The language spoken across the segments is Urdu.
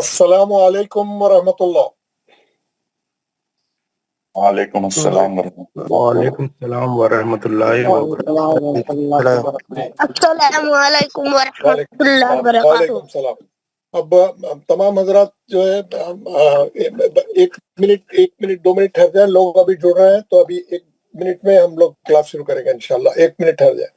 السلام علیکم ورحمۃ اللہ۔ وعلیکم السلام ورحمۃ اللہ۔ وعلیکم السلام ورحمۃ اللہ وبرکاتہ۔ السلام علیکم ورحمۃ اللہ وبرکاتہ۔ وعلیکم السلام۔ اب تمام حضرات جو ہے ایک منٹ 2 منٹ ٹھہر جائیں، لوگ ابھی جڑ رہے ہیں، تو ابھی 1 منٹ میں ہم لوگ کلاس شروع کریں گے انشاءاللہ۔ 1 منٹ ٹھہر جائیں۔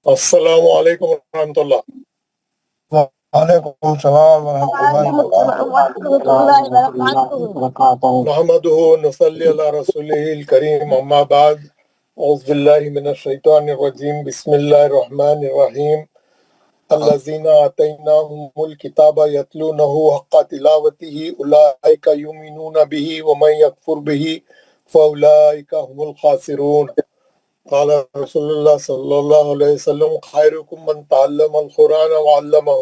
السلام علیکم ورحمۃ اللہ۔ وعلیکم السلام ورحمۃ اللہ وبرکاتہ۔ نحمدہ ونصلی علی رسولہ الکریم، اما بعد، اعوذ باللہ من الشیطان الرجیم، بسم اللہ الرحمن الرحیم۔ الذین آتیناہم الکتاب یتلونہ حق تلاوتہ اولئک یؤمنون بہ ومن یکفر بہ فاولئک هم الخاسرون۔ قال رسول اللہ صلی اللہ علیہ وسلم خیرکم من تعلم القرآن وعلمہ۔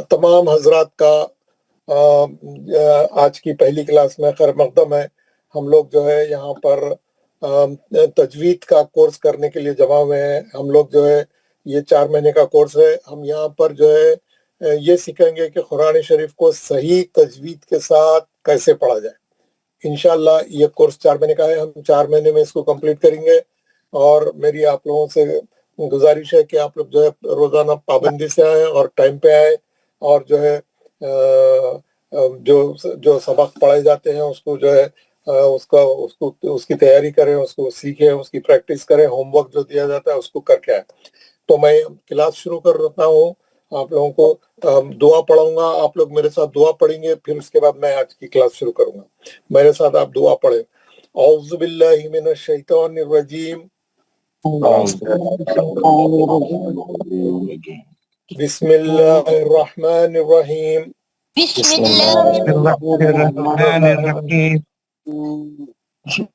تمام حضرات کا آج کی پہلی کلاس میں خیر مقدم ہے۔ ہم لوگ جو ہے یہاں پر تجوید کا کورس کرنے کے لیے جمع ہوئے ہیں۔ ہم لوگ جو ہے یہ 4 مہینے کا کورس ہے۔ ہم یہاں پر جو ہے یہ سیکھیں گے کہ قرآن شریف کو صحیح تجوید کے ساتھ کیسے پڑھا جائے۔ انشاءاللہ یہ کورس 4 مہینے کا ہے، ہم 4 مہینے میں اس کو کمپلیٹ کریں گے۔ اور میری آپ لوگوں سے گزارش ہے کہ آپ لوگ جو ہے روزانہ پابندی سے آئیں اور ٹائم پہ آئیں، اور جو ہے جو سبق پڑھائے جاتے ہیں اس کو جو ہے اس کی تیاری کریں، اس کو سیکھیں، اس کی پریکٹس کریں، ہوم ورک جو دیا جاتا ہے اس کو کر کے آئیں۔ تو میں کلاس شروع کر رہا ہوں، آپ لوگوں کو دعا پڑھوں گا، آپ لوگ میرے ساتھ دعا پڑھیں گے، پھر اس کے بعد میں آج کی کلاس شروع کروں گا۔ میرے ساتھ آپ دعا پڑھیں۔ اعوذ باللہ من الشیطان الرجیم، بسم اللہ الرحمن الرحیم، بسم اللہ الرحمن الرحیم۔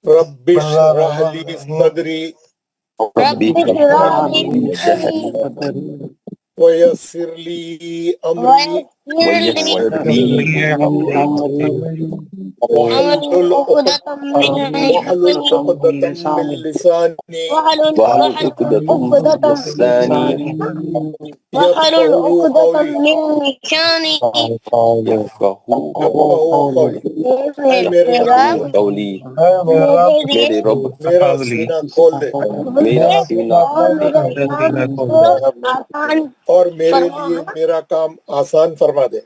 رب اشرح لی صدری ویسر لی امری واحلل عقدۃ من لسانی اے میرے رب میرا سینہ کھول دے اور میرے لیے میرا کام آسان فرما دے۔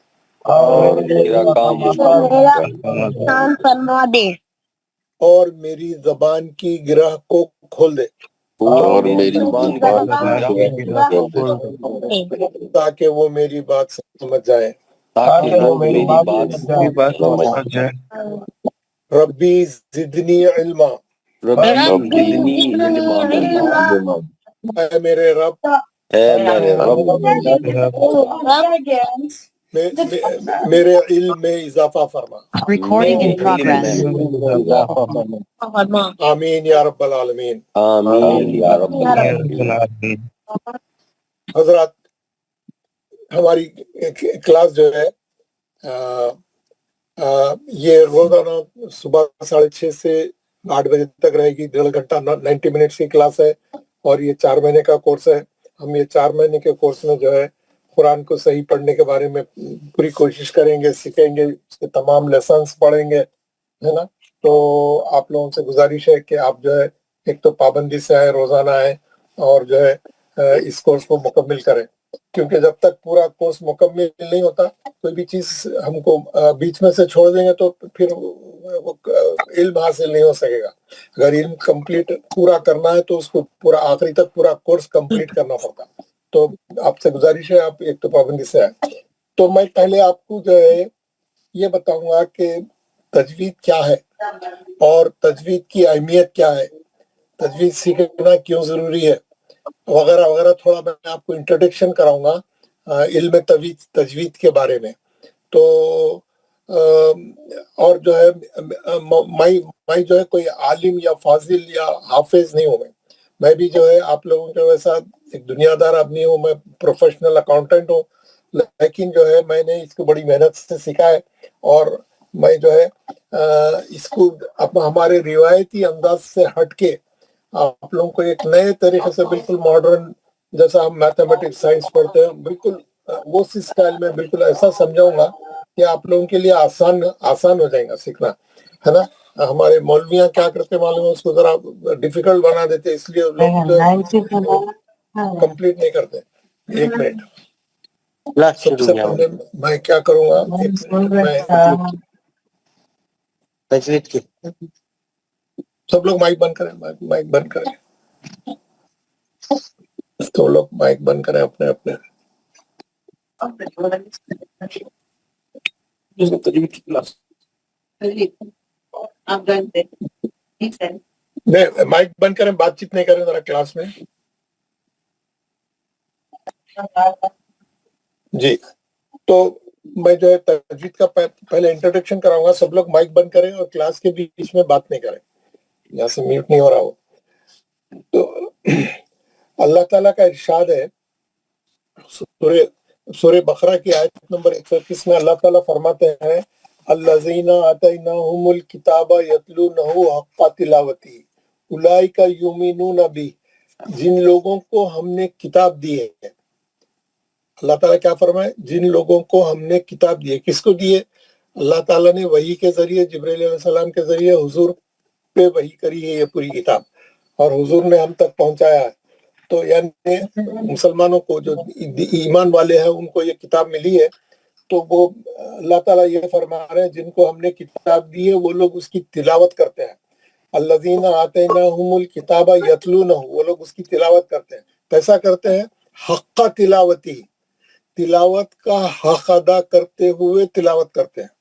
اور میری زبان کی گرہ کو کھول دے۔ اور میری بات تاکہ وہ میری بات سمجھ جائیں. تاکہ وہ میری بات سمجھ جائے. ربی زدنی علما. ربی زدنی علما. اے میرے رب اے میرے رب میرے علم میں اضافہ فرما. Recording in progress. آمین یا رب العالمین. آمین یا رب العالمین. حضرات ہماری کلاس جو ہے یہ روزانہ صبح 6:30 سے 8 بجے تک رہے گی. 1.5 گھنٹہ 90 منٹس کی کلاس ہے اور یہ 4 مہینے کا کورس ہے. ہم یہ 4 مہینے کے کورس میں جو ہے قرآن کو صحیح پڑھنے کے بارے میں پوری کوشش کریں گے, سیکھیں گے, اس کے تمام لیسنس پڑھیں گے, ہے نا. تو آپ لوگوں سے گزارش ہے کہ آپ جو ہے ایک تو پابندی سے آئیں, روزانہ آئیں اور جو ہے اس کورس کو مکمل کریں, کیونکہ جب تک پورا کورس مکمل نہیں ہوتا کوئی بھی چیز ہم کو بیچ میں سے چھوڑ دیں گے تو پھر وہ علم حاصل نہیں ہو سکے گا. اگر علم کمپلیٹ پورا کرنا ہے تو اس کو پورا آخری تک پورا کورس کمپلیٹ کرنا پڑتا. تو آپ سے گزارش ہے آپ ایک تو پابندی سے آئیں. تو میں پہلے آپ کو جو ہے یہ بتاؤں گا کہ تجوید کیا ہے اور تجوید کی اہمیت کیا ہے, تجوید سیکھنا کیوں ضروری ہے وغیرہ وغیرہ. تھوڑا میں آپ کو انٹروڈکشن کراؤں گا علم تجوید کے بارے میں. تو اور جو ہے میں جو ہے کوئی عالم یا فاضل یا حافظ نہیں ہوں. میں بھی جو ہے آپ لوگوں کے ویسا ایک دنیا دار آدمی ہوں, میں پروفیشنل اکاؤنٹنٹ ہوں, لیکن جو ہے میں نے اس کو بڑی محنت سے سیکھا ہے اور میں جو ہے اس کو ہمارے روایتی انداز سے ہٹ کے آپ لوگوں کو ایک نئے طریقے سے بالکل ماڈرن, جیسا ہم میتھمیٹکس سائنس پڑھتے ہیں بالکل وہ اسٹائل میں بالکل ایسا سمجھاؤں گا کہ آپ لوگوں کے لیے آسان ہو جائے گا سیکھنا, ہے نا. ہمارے مولویاں کیا کرتے معلوم ہے, اس کو ذرا ڈیفیکلٹ بنا دیتے, اس لیے لوگ کمپلیٹ نہیں کرتے. 1 منٹ سب سے پہلے میں کیا کروں گا, سب لوگ مائک بند کریں, مائک بند کریں, تو لوگ مائک بند کریں اپنے اپنے. مائک بند کریں, بات چیت نہیں کریں ذرا کلاس میں. جی تو میں جو ہے تجوید کا پہلے انٹروڈکشن کراؤں گا. سب لوگ مائک بند کریں اور کلاس کے بیچ میں بات نہیں کریں, یہاں سے میوٹ نہیں ہو رہا ہو. تو اللہ تعالیٰ کا ارشاد ہے سورہ بقرہ کی آیت نمبر 121 میں. اللہ تعالیٰ فرماتے ہیں الذین آتیناہم الکتاب یتلونہ حق تلاوتہ اولئک یؤمنون بہ. جن لوگوں کو ہم نے کتاب دی ہے, اللہ تعالیٰ کیا فرمائے, جن لوگوں کو ہم نے کتاب دی ہے. کس کو دیے؟ اللہ تعالیٰ نے وحی کے ذریعے جبرائیل علیہ السلام کے ذریعے حضور پہ وحی کری ہے یہ پوری کتاب, اور حضور نے ہم تک پہنچایا ہے. تو یعنی مسلمانوں کو جو ایمان والے ہیں ان کو یہ کتاب ملی ہے. تو وہ اللہ تعالیٰ یہ فرما رہے ہیں جن کو ہم نے کتاب دی ہے وہ لوگ اس کی تلاوت کرتے ہیں. الذین آتیناہم الکتاب یتلونہ, وہ لوگ اس کی تلاوت کرتے ہیں. کیسا کرتے ہیں؟ حق تلاوتی, تلاوت کا حق ادا کرتے ہوئے تلاوت کرتے ہیں.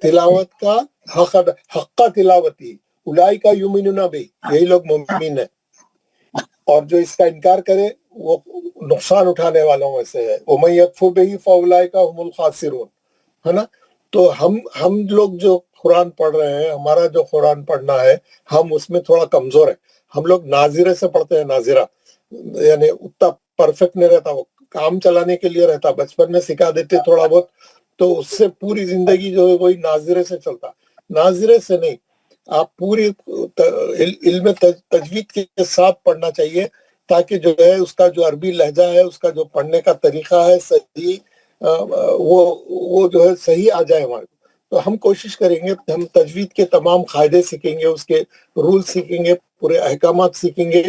تلاوت کا حق تلاوتی اولئک یؤمنون بہ, یہی لوگ مومن ہیں. اور جو اس کا انکار کرے وہ نقصان اٹھانے والوں میں سے ہے. وَمَن یکفر بہ فَأُولَئِکَ هُمُ الْخَاسِرُونَ, ہے نا. تو ہم لوگ جو قرآن پڑھ رہے ہیں, ہمارا جو قرآن پڑھنا ہے ہم اس میں تھوڑا کمزور ہیں. ہم لوگ ناظرے سے پڑھتے ہیں, ناظرہ یعنی اتنا پرفیکٹ نہیں رہتا, وہ کام چلانے کے لیے رہتا, بچپن میں سکھا دیتے تھوڑا بہت, تو اس سے پوری زندگی جو ہے وہی ناظرے سے چلتا. ناظرے سے نہیں, آپ پوری علم تجوید کے ساتھ پڑھنا چاہیے تاکہ جو ہے اس کا جو عربی لہجہ ہے, اس کا جو پڑھنے کا طریقہ ہے صحیح, وہ جو ہے صحیح آ جائے ہمارے کو. تو ہم کوشش کریں گے, ہم تجوید کے تمام قاعدے سیکھیں گے, اس کے رول سیکھیں گے, پورے احکامات سیکھیں گے.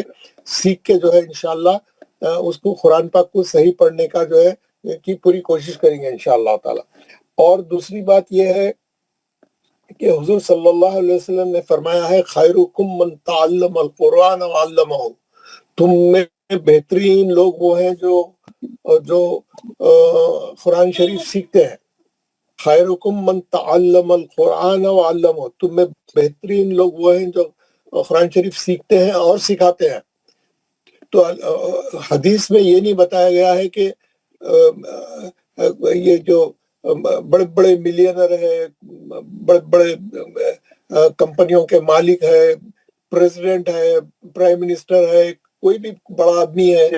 سیکھ کے جو ہے انشاءاللہ اس کو قرآن پاک کو صحیح پڑھنے کا جو ہے کی پوری کوشش کریں گے انشاءاللہ تعالی. اور دوسری بات یہ ہے کہ حضور صلی اللہ علیہ وسلم نے فرمایا ہے خیرکم من تعلم القرآن وعلمہ، تم میں بہترین لوگ وہ ہیں جو قرآن شریف سیکھتے ہیں. خیرکم من تعلم القرآن وعلمہ، تم میں بہترین لوگ وہ ہیں جو قرآن شریف سیکھتے ہیں اور سکھاتے ہیں. تو حدیث میں یہ نہیں بتایا گیا ہے کہ یہ جو بڑے بڑے ملینر ہے، بڑے بڑے کمپنیوں کے مالک ہے، پریزیڈنٹ ہے، پرائم منسٹر ہے، کوئی بھی بڑا آدمی ہے،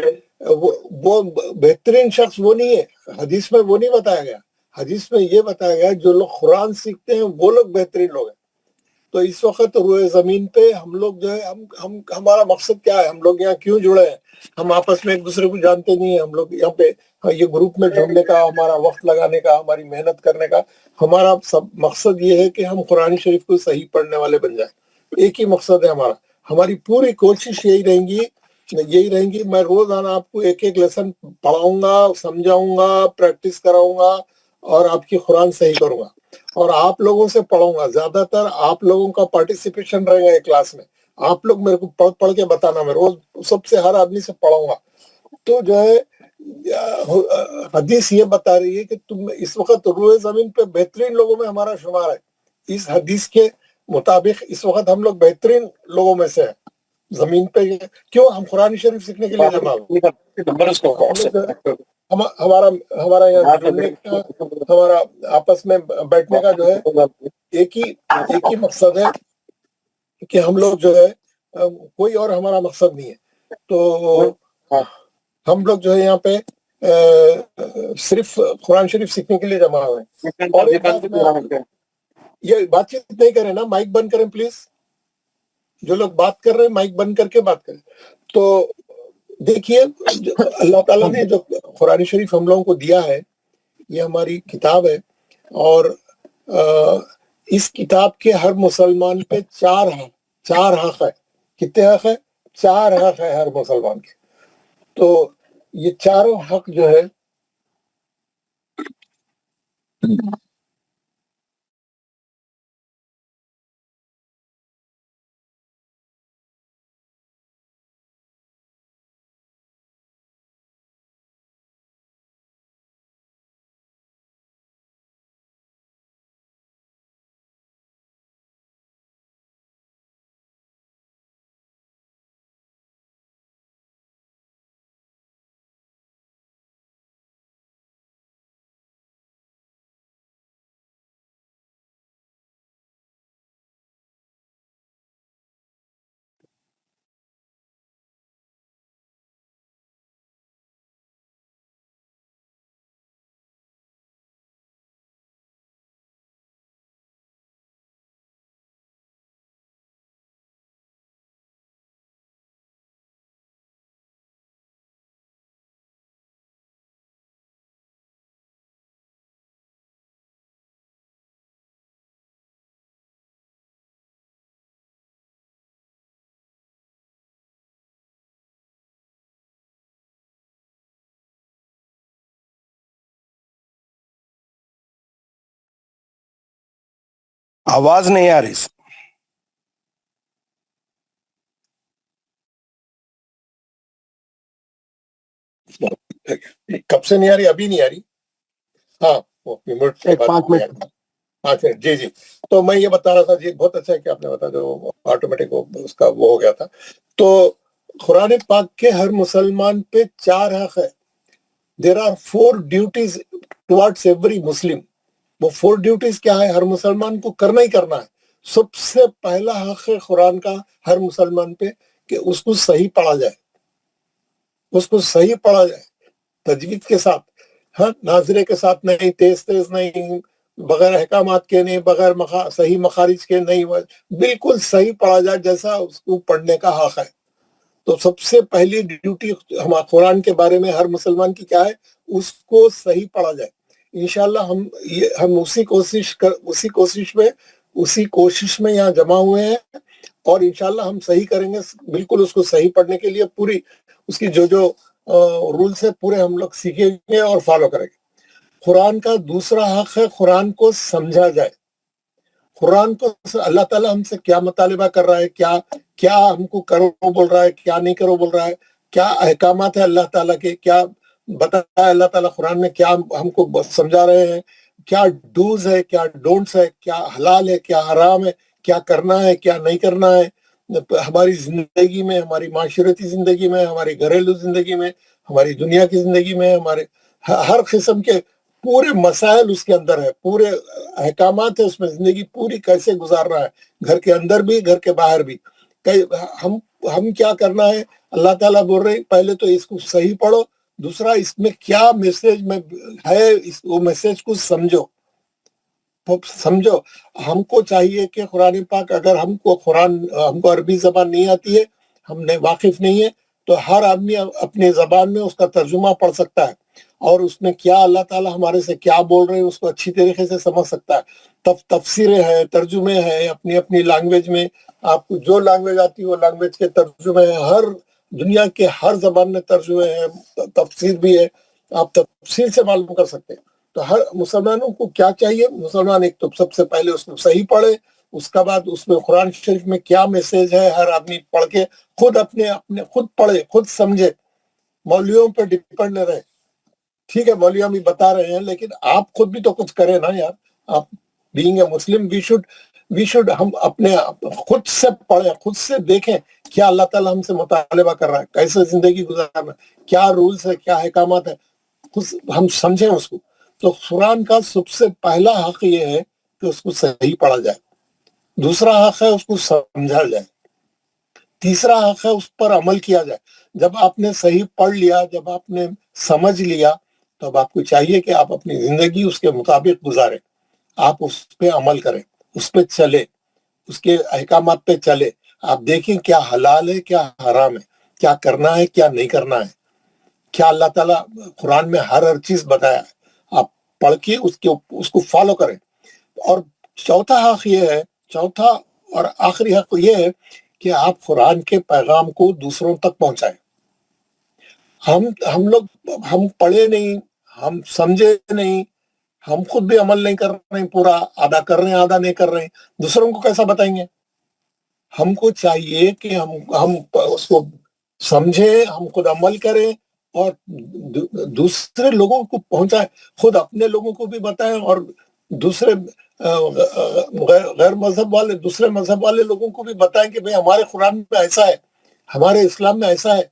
وہ بہترین شخص وہ نہیں ہے. حدیث میں وہ نہیں بتایا گیا. حدیث میں یہ بتایا گیا جو لوگ قرآن سیکھتے ہیں وہ لوگ بہترین لوگ ہیں. تو اس وقت روئے زمین پہ ہم لوگ جو ہے ہمارا مقصد کیا ہے، ہم لوگ یہاں کیوں جڑے ہیں؟ ہم آپس میں ایک دوسرے کو جانتے نہیں ہیں. ہم لوگ یہاں پہ یہ گروپ میں جڑنے کا، ہمارا وقت لگانے کا، ہماری محنت کرنے کا ہمارا سب مقصد یہ ہے کہ ہم قرآن شریف کو صحیح پڑھنے والے بن جائیں. ایک ہی مقصد ہے ہمارا. ہماری پوری کوشش یہی رہیں گی. میں روزانہ آپ کو ایک ایک لیسن پڑھاؤں گا، سمجھاؤں گا، پریکٹس کراؤں گا اور آپ کی قرآن صحیح کروں گا. اور آپ لوگوں سے پڑھوں گا. زیادہ تر آپ لوگوں کا پارٹیسپیشن رہے گا ایک کلاس میں. آپ لوگ میرے کو پڑھ کے بتانا. میں روز سب سے ہر آدمی سے پڑھوں گا. تو جو ہے حدیث یہ بتا رہی ہے کہ تم اس وقت روئے زمین پہ بہترین لوگوں میں ہمارا شمار ہے. اس حدیث کے مطابق اس وقت ہم لوگ بہترین لوگوں میں سے ہیں زمین پہ. کیوں؟ ہم قرآن شریف سیکھنے کے لیے جمع ہوئے. ہمارا یہاں جڑنے کا، ہمارا آپس میں بیٹھنے کا جو ہے ایک ہی مقصد ہے کہ ہم لوگ جو ہے کوئی اور ہمارا مقصد نہیں ہے. تو ہم لوگ جو ہے یہاں پہ صرف قرآن شریف سیکھنے کے لیے جمع ہوئے ہیں. اور ایک بات یہ بات چیت نہیں کریں نا، مائک بند کریں پلیز. جو لوگ بات کر رہے ہیں مائک بند کر کے بات کریں. تو دیکھیے اللہ تعالیٰ نے جو قرآن شریف ہم لوگوں کو دیا ہے یہ ہماری کتاب ہے. اور اس کتاب کے ہر مسلمان پہ چار حق ہے. کتنے حق ہے؟ 4 حق ہے ہر مسلمان کے. تو یہ چاروں حق جو ہے آواز نہیں آ رہی. کب سے نہیں آ رہی؟ ابھی نہیں آ رہی. ہاں 5 منٹ. جی. تو میں یہ بتا رہا تھا جی، بہت اچھا ہے کہ آپ نے بتا، جو آٹومیٹک اس کا وہ ہو گیا تھا. تو قرآن پاک کے ہر مسلمان پہ 4 حق ہے. There are 4 duties towards every Muslim. وہ 4 ڈیوٹیز کیا ہے؟ ہر مسلمان کو کرنا ہی کرنا ہے. سب سے پہلا حق ہے قرآن کا ہر مسلمان پہ کہ اس کو صحیح پڑھا جائے. اس کو صحیح پڑھا جائے تجوید کے ساتھ. ہاں، ناظرے کے ساتھ نہیں، تیز نہیں، بغیر احکامات کے نہیں، بغیر صحیح مخارج کے نہیں، بالکل صحیح پڑھا جائے جیسا اس کو پڑھنے کا حق ہے. تو سب سے پہلی ڈیوٹی ہمارا قرآن کے بارے میں ہر مسلمان کی کیا ہے؟ اس کو صحیح پڑھا جائے. انشاءاللہ ہم اسی کوشش میں یہاں جمع ہوئے ہیں. اور انشاءاللہ ہم صحیح کریں گے بالکل. اس کو صحیح پڑھنے کے لیے پوری اس کی جو رولز ہے پورے ہم لوگ سیکھیں گے اور فالو کریں گے. قرآن کا دوسرا حق ہے قرآن کو سمجھا جائے. قرآن کو اللہ تعالیٰ ہم سے کیا مطالبہ کر رہا ہے، کیا ہم کو کرو بول رہا ہے، کیا نہیں کرو بول رہا ہے، کیا احکامات ہے اللہ تعالیٰ کے، کیا بتایا ہے اللہ تعالیٰ قرآن میں، کیا ہم کو سمجھا رہے ہیں، کیا ڈوز ہے، کیا ڈونٹس ہے، کیا حلال ہے، کیا حرام ہے، کیا کرنا ہے، کیا نہیں کرنا ہے ہماری زندگی میں، ہماری معاشرتی زندگی میں، ہماری گھریلو زندگی میں، ہماری دنیا کی زندگی میں، ہمارے ہر قسم کے پورے مسائل اس کے اندر ہے، پورے احکامات ہے اس میں، زندگی پوری کیسے گزارنا ہے، گھر کے اندر بھی گھر کے باہر بھی، ہم کیا کرنا ہے۔ اللہ تعالیٰ بول رہے پہلے تو اس کو صحیح پڑھو، دوسرا اس میں کیا میسج میں ہے وہ میسج کو سمجھو۔ ہم کو چاہیے کہ قرآن پاک، اگر ہم کو عربی زبان نہیں آتی ہے، ہم نے واقف نہیں ہے، تو ہر آدمی اپنی زبان میں اس کا ترجمہ پڑھ سکتا ہے، اور اس میں کیا اللہ تعالیٰ ہمارے سے کیا بول رہے ہیں اس کو اچھی طریقے سے سمجھ سکتا ہے۔ تفسیریں ہیں، ترجمے ہیں، اپنی اپنی لینگویج میں، آپ کو جو لینگویج آتی ہے وہ لینگویج کے ترجمے ہیں، ہر دنیا کے ہر زبان میں ترجمے ہیں، تفسیر بھی ہے، آپ تفصیل سے معلوم کر سکتے ہیں۔ تو ہر مسلمانوں کو کیا چاہیے، مسلمان ایک تو سب سے پہلے اس کو صحیح پڑھے، اس کے بعد اس میں قرآن شریف میں کیا میسج ہے ہر آدمی پڑھ کے خود اپنے خود پڑھے، خود سمجھے، مولویوں پہ ڈیپینڈ نہ رہے۔ ٹھیک ہے مولوی بھی بتا رہے ہیں، لیکن آپ خود بھی تو کچھ کریں نا یار۔ آپ being a Muslim we should ہم اپنے خود سے پڑھیں، خود سے دیکھیں کیا اللہ تعالیٰ ہم سے مطالبہ کر رہا ہے، کیسے زندگی گزارنا، کیا رولز ہے، کیا احکامات ہے، ہم سمجھیں اس کو۔ تو قرآن کا سب سے پہلا حق یہ ہے کہ اس کو صحیح پڑھا جائے، دوسرا حق ہے اس کو سمجھا جائے، تیسرا حق ہے اس پر عمل کیا جائے۔ جب آپ نے صحیح پڑھ لیا، جب آپ نے سمجھ لیا، تو اب آپ کو چاہیے کہ آپ اپنی زندگی اس کے مطابق گزاریں، آپ اس پہ عمل کریں، اس پہ چلے، اس کے احکامات پہ چلے، آپ دیکھیں کیا حلال ہے، کیا حرام ہے، کیا کرنا ہے، کیا نہیں کرنا ہے، کیا اللہ تعالیٰ قرآن میں ہر چیز بتایا ہے، آپ پڑھ کے اس کو فالو کریں۔ اور چوتھا حق یہ ہے، چوتھا اور آخری حق یہ ہے کہ آپ قرآن کے پیغام کو دوسروں تک پہنچائیں۔ ہم پڑھے نہیں، ہم سمجھے نہیں، ہم خود بھی عمل نہیں کر رہے ہیں، پورا آدھا کر رہے ہیں آدھا نہیں کر رہے ہیں، دوسروں کو کیسا بتائیں گے؟ ہم کو چاہیے کہ ہم اس کو سمجھیں، ہم خود عمل کریں اور دوسرے لوگوں کو پہنچائیں، خود اپنے لوگوں کو بھی بتائیں اور دوسرے غیر مذہب والے، دوسرے مذہب والے لوگوں کو بھی بتائیں کہ بھئی ہمارے قرآن میں ایسا ہے، ہمارے اسلام میں ایسا ہے،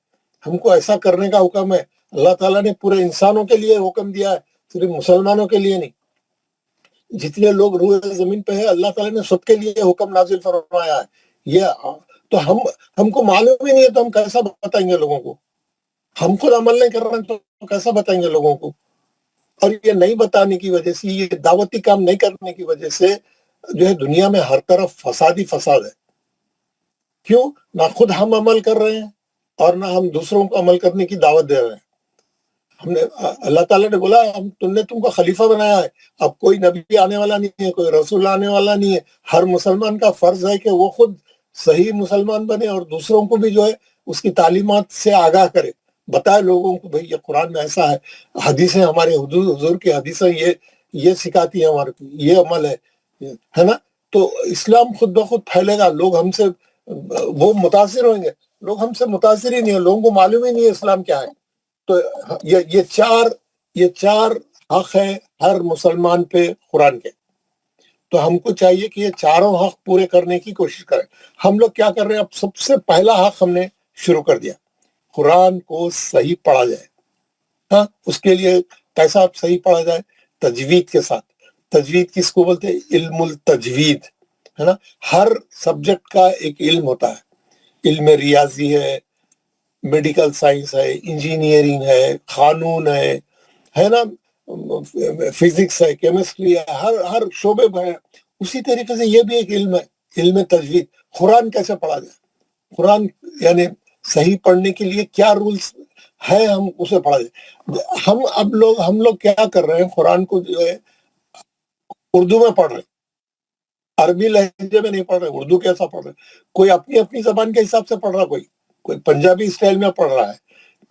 ہم کو ایسا کرنے کا حکم ہے۔ اللہ تعالیٰ نے پورے انسانوں کے لیے حکم دیا ہے، صرف مسلمانوں کے لیے نہیں۔ جتنے لوگ روئے زمین پہ ہے، اللہ تعالیٰ نے سب کے لیے حکم نازل فرمایا ہے۔ یہ تو ہم کو معلوم ہی نہیں ہے، تو ہم کیسا بتائیں گے لوگوں کو؟ ہم خود عمل نہیں کر رہے ہیں تو کیسا بتائیں گے لوگوں کو؟ اور یہ نہیں بتانے کی وجہ سے، یہ دعوتی کام نہیں کرنے کی وجہ سے جو ہے دنیا میں ہر طرف فساد ہی فساد ہے۔ کیوں؟ نہ خود ہم عمل کر رہے ہیں اور نہ ہم دوسروں کو عمل کرنے کی دعوت دے رہے ہیں۔ اللہ تعالیٰ نے بولا تم کو خلیفہ بنایا ہے، اب کوئی نبی آنے والا نہیں ہے، کوئی رسول آنے والا نہیں ہے، ہر مسلمان کا فرض ہے کہ وہ خود صحیح مسلمان بنے اور دوسروں کو بھی جو ہے اس کی تعلیمات سے آگاہ کرے، بتائے لوگوں کو بھئی یہ قرآن میں ایسا ہے، حدیثیں ہمارے حضور کی حدیثیں یہ سکھاتی ہیں ہمارے کو، یہ عمل ہے نا؟ تو اسلام خود بخود پھیلے گا، لوگ ہم سے وہ متاثر ہوئیں گے۔ لوگ ہم سے متاثر ہی نہیں ہیں، لوگوں کو معلوم ہی نہیں ہے اسلام کیا ہے۔ تو یہ چار حق ہے ہر مسلمان پہ قرآن کے۔ تو ہم کو چاہیے کہ یہ چاروں حق پورے کرنے کی کوشش کریں۔ ہم لوگ کیا کر رہے ہیں؟ اب سب سے پہلا حق ہم نے شروع کر دیا، قرآن کو صحیح پڑھا جائے۔ ہاں، اس کے لیے کیسا صحیح پڑھا جائے؟ تجوید کے ساتھ۔ تجوید کس کو بولتے ہیں؟ علم التجوید، ہے نا؟ ہر سبجیکٹ کا ایک علم ہوتا ہے، علم ریاضی ہے، میڈیکل سائنس ہے، انجینئرنگ ہے، قانون ہے نا، فزکس ہے، کیمسٹری ہے، ہر شعبے میں ہے۔ اسی طریقے سے یہ بھی ایک علم ہے، علم تجوید۔ قرآن کیسے پڑھا جائے؟ قرآن یعنی صحیح پڑھنے کے لیے کیا رولز ہے، ہم اسے پڑھا جائے۔ ہم لوگ کیا کر رہے ہیں؟ قرآن کو جو ہے اردو میں پڑھ رہے ہیں، عربی لہجے میں نہیں پڑھ رہے، اردو کیسا پڑھ رہے؟ کوئی اپنی زبان کے حساب سے پڑھ رہا، کوئی پنجابی اسٹائل میں پڑھ رہا ہے،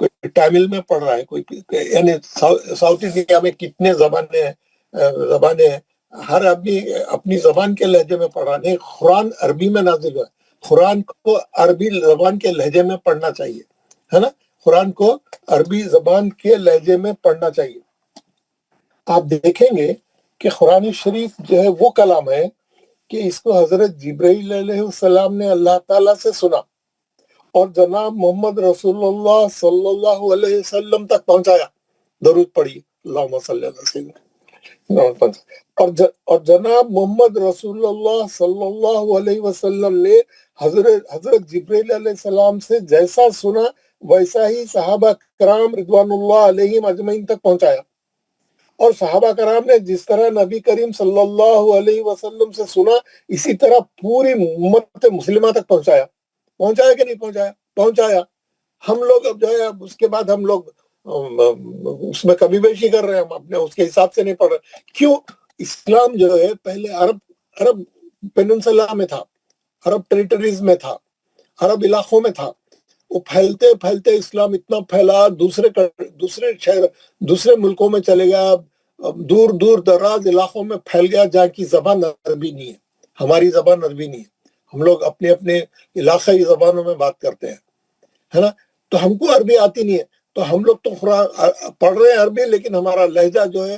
کوئی تامل میں پڑھ رہا ہے، کوئی یعنی ساؤتھ انڈیا میں کتنے زبانیں ہیں، ہر آدمی اپنی زبان کے لہجے میں پڑھ رہا نہیں. قرآن عربی میں نازل ہوا ہے. قرآن کو عربی زبان کے لہجے میں پڑھنا چاہیے, ہے نا. قرآن کو عربی زبان کے لہجے میں پڑھنا چاہیے. آپ دیکھیں گے کہ قرآن شریف جو ہے وہ کلام ہے کہ اس کو حضرت جبرائیل علیہ السلام نے اللہ تعالیٰ سے سنا اور جناب محمد رسول اللہ صلی اللہ علیہ وسلم تک پہنچایا. درود پڑھیے, اللہم صلی اللہ علیہ وسلم. اور جناب محمد رسول اللہ صلی اللہ علیہ وسلم نے حضرت جبرائیل علیہ السلام سے جیسا سنا ویسا ہی صحابہ کرام رضوان اللہ علیہم اجمعین تک پہنچایا. اور صحابہ کرام نے جس طرح نبی کریم صلی اللہ علیہ وسلم سے سنا اسی طرح پوری امت مسلمہ تک پہنچایا. پہنچایا کہ نہیں پہنچایا؟ پہنچایا. ہم لوگ اب جو ہے اس کے بعد ہم لوگ اس میں کمی بیشی کر رہے ہیں, ہم اپنے اس کے حساب سے نہیں پڑھ رہے. کیوں؟ اسلام جو ہے پہلے عرب پیننسلا میں تھا, عرب ٹیریٹریز میں تھا, عرب علاقوں میں تھا. وہ پھیلتے پھیلتے اسلام اتنا پھیلا, دوسرے شہر دوسرے ملکوں میں چلے گیا, دور دور دراز علاقوں میں پھیل گیا جہاں کی زبان عربی نہیں ہے. ہماری زبان عربی نہیں ہے. ہم لوگ اپنے اپنے علاقائی زبانوں میں بات کرتے ہیں, ہے نا. تو ہم کو عربی آتی نہیں ہے, تو ہم لوگ تو پڑھ رہے ہیں عربی, لیکن ہمارا لہجہ جو ہے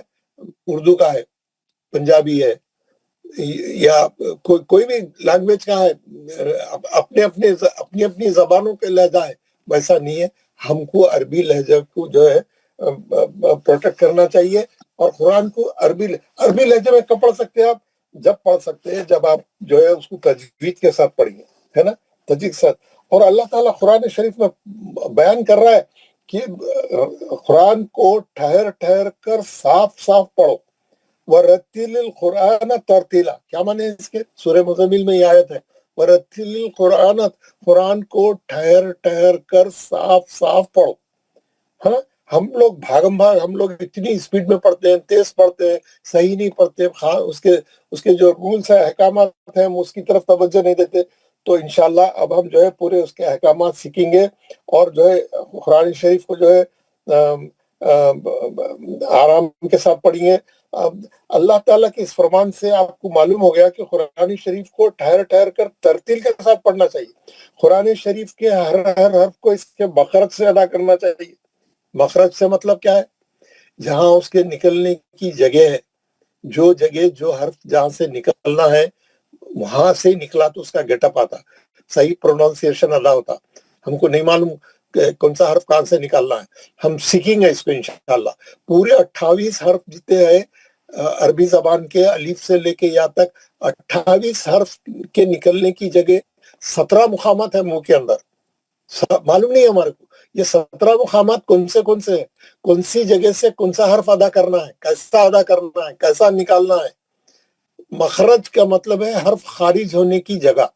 اردو کا ہے, پنجابی ہے, یا کوئی بھی لینگویج کا ہے, اپنے اپنی زبانوں کے لہجہ ہے. ویسا نہیں ہے. ہم کو عربی لہجہ کو جو ہے پروٹیکٹ کرنا چاہیے. اور قرآن کو عربی لہجے میں کب پڑھ سکتے ہیں آپ؟ جب پڑھ سکتے ہیں جب آپ جو ہے اس کو تجوید کے ساتھ پڑھیں گے, ہے نا, تجوید کے ساتھ. اور اللہ تعالیٰ قرآن شریف میں بیان کر رہا ہے کہ قرآن کو ٹھہر ٹھہر کر صاف صاف پڑھو. وَرَتِّلِ الْقُرْآنَ تَرْتِيلًا, کیا معنی ہے اس کے؟ سورہ مزمل میں یہ آیت ہے, وَرَتِّلِ الْقُرْآنَ, قرآن کو ٹھہر ٹھہر کر صاف صاف پڑھو. ہاں, ہم لوگ بھاگم بھاگ, ہم لوگ اتنی اسپیڈ میں پڑھتے ہیں, تیز پڑھتے ہیں, صحیح نہیں پڑھتے, اس کے جو رولز ہیں, احکامات ہیں, ہم اس کی طرف توجہ نہیں دیتے. تو انشاءاللہ اب ہم جو ہے پورے اس کے احکامات سیکھیں گے اور جو ہے قرآن شریف کو جو ہے آرام کے ساتھ پڑھیں گے. اللہ تعالیٰ کے اس فرمان سے آپ کو معلوم ہو گیا کہ قرآن شریف کو ٹھہر ٹھہر کر ترتیل کے ساتھ پڑھنا چاہیے. قرآن شریف کے ہر حرف کو اس کے مخرج سے ادا کرنا چاہیے. مخرج سے مطلب کیا ہے؟ جہاں اس کے نکلنے کی جگہ ہے, جو حرف جہاں سے نکلنا ہے وہاں سے نکلا تو اس کا گیٹ اپ آتا, صحیح پروننسیشن ادا ہوتا. ہم کو نہیں معلوم کہ کون سا حرف کہاں سے نکالنا ہے. ہم سیکھیں گے اس کو انشاءاللہ. پورے 28 حرف جتنے ہیں عربی زبان کے, الف سے لے کے یا تک 28 حرف کے نکلنے کی جگہ 17 مقامات ہیں منہ کے اندر. معلوم نہیں ہے ہمارے کو یہ 17 مقامات کون سے ہیں, کون سی جگہ سے کون سا حرف ادا کرنا ہے, کیسا ادا کرنا ہے, کیسا نکالنا ہے. مخرج کا مطلب ہے حرف خارج ہونے کی جگہ,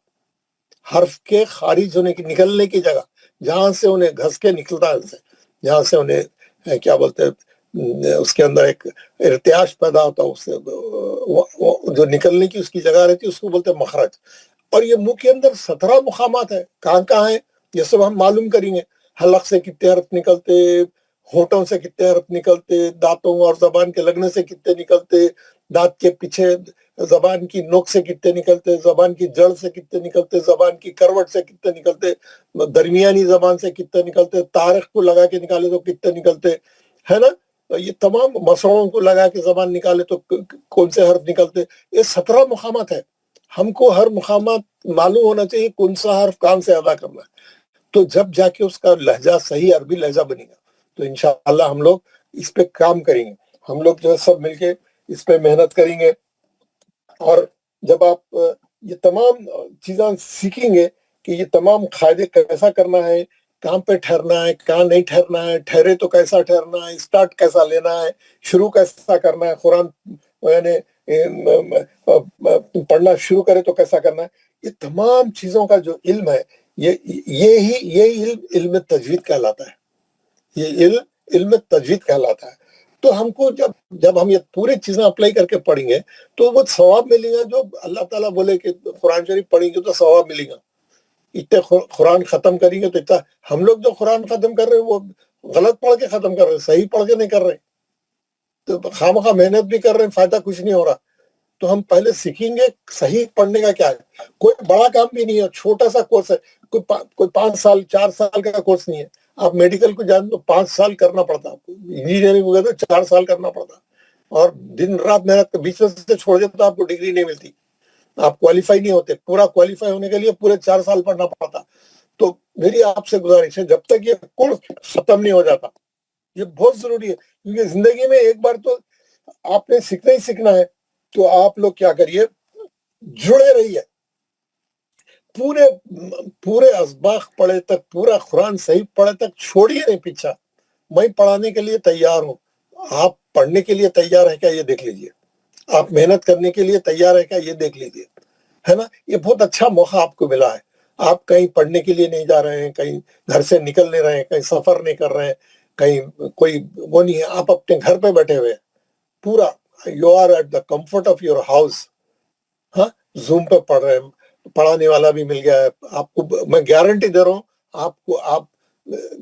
حرف کے خارج ہونے کی, نکلنے کی جگہ, جہاں سے انہیں گھس کے نکلتا ہے, جہاں سے انہیں کیا بولتے ہیں, اس کے اندر ایک ارتعاش پیدا ہوتا ہے, اس سے جو نکلنے کی اس کی جگہ رہتی ہے اس کو بولتے ہیں مخرج. اور یہ منہ کے اندر 17 مقامات ہیں. کہاں ہیں یہ سب ہم معلوم کریں گے. حلق سے کتنے حرف نکلتے, ہونٹوں سے کتنے حرف نکلتے, دانتوں اور زبان کے لگنے سے کتنے نکلتے, دانت کے پیچھے زبان کی نوک سے کتنے نکلتے, زبان کی جڑ سے کتنے نکلتے, زبان کی کروٹ سے کتنے نکلتے, درمیانی زبان سے کتنے نکلتے, تاریخ کو لگا کے نکالے تو کتنے نکلتے, ہے نا. یہ تمام مسوڑوں کو لگا کے زبان نکالے تو کون سے حرف نکلتے. یہ 17 مقامات ہے. ہم کو ہر مقامات معلوم ہونا چاہیے کون سا حرف کہاں سے ادا کرنا ہے. تو جب جا کے اس کا لہجہ صحیح عربی لہجہ بنے گا تو انشاءاللہ ہم لوگ اس پہ کام کریں گے. ہم لوگ جو ہے سب مل کے اس پہ محنت کریں گے. اور جب آپ یہ تمام چیزیں سیکھیں گے کہ یہ تمام قاعدے کیسا کرنا ہے, کہاں پہ ٹھہرنا ہے, کہاں نہیں ٹھہرنا ہے, ٹھہرے تو کیسا ٹھہرنا ہے, اسٹارٹ کیسا لینا ہے, شروع کیسا کرنا ہے, قرآن یعنی پڑھنا شروع کرے تو کیسا کرنا ہے, یہ تمام چیزوں کا جو علم ہے یہ علم تجوید کہلاتا ہے. یہ علم تجوید کہلاتا ہے. تو ہم کو جب ہم یہ پوری چیزیں اپلائی کر کے پڑھیں گے تو وہ ثواب ملے گا. جو اللہ تعالیٰ بولے کہ قرآن شریف پڑھیں گے تو ثواب ملے گا. اتنے قرآن ختم کریں گے تو اتنا, ہم لوگ جو قرآن ختم کر رہے ہیں وہ غلط پڑھ کے ختم کر رہے ہیں, صحیح پڑھ کے نہیں کر رہے, تو خواہ مخواہ محنت بھی کر رہے ہیں, فائدہ کچھ نہیں ہو رہا. تو ہم پہلے سیکھیں گے صحیح پڑھنے کا کیا ہے. کوئی بڑا کام بھی نہیں ہے, چھوٹا سا کورس ہے, کوئی 5 سال 4 سال کا کورس نہیں ہے. آپ میڈیکل کو جان تو 5 سال کرنا پڑتا, آپ کو انجینئرنگ وغیرہ تو 4 سال کرنا پڑتا, اور دن رات محنت بیچ میں سے چھوڑ دے تو آپ کو ڈگری نہیں ملتی, آپ کوالیفائی نہیں ہوتے. پورا کوالیفائی ہونے کے لیے پورے 4 سال پڑھنا پڑتا. تو میری آپ سے گزارش ہے, جب تک یہ کورس ختم نہیں ہو جاتا, یہ بہت ضروری ہے, کیونکہ زندگی میں ایک بار تو آپ نے سیکھنا ہی سیکھنا ہے. تو آپ لوگ کیا کریے, جڑے رہیے, پورے اسباق پڑھے تک, پورا قرآن صحیح پڑھے تک چھوڑیے نہیں پیچھا. میں پڑھانے کے لیے تیار ہوں, آپ پڑھنے کے لیے تیار ہے کیا یہ دیکھ لیجئے, آپ محنت کرنے کے لیے تیار ہے کیا یہ دیکھ لیجئے, ہے نا. یہ بہت اچھا موقع آپ کو ملا ہے. آپ کہیں پڑھنے کے لیے نہیں جا رہے ہیں, کہیں گھر سے نکل نہیں رہے ہیں, کہیں سفر نہیں کر رہے ہیں, کہیں کوئی وہ نہیں ہے, آپ اپنے گھر پہ بیٹھے ہوئے ہیں پورا. You are at the comfort of your house. ہاں, زوم پہ پڑھ رہے ہیں, پڑھانے والا بھی مل گیا ہے آپ کو. میں گارنٹی دے رہا ہوں آپ کو, آپ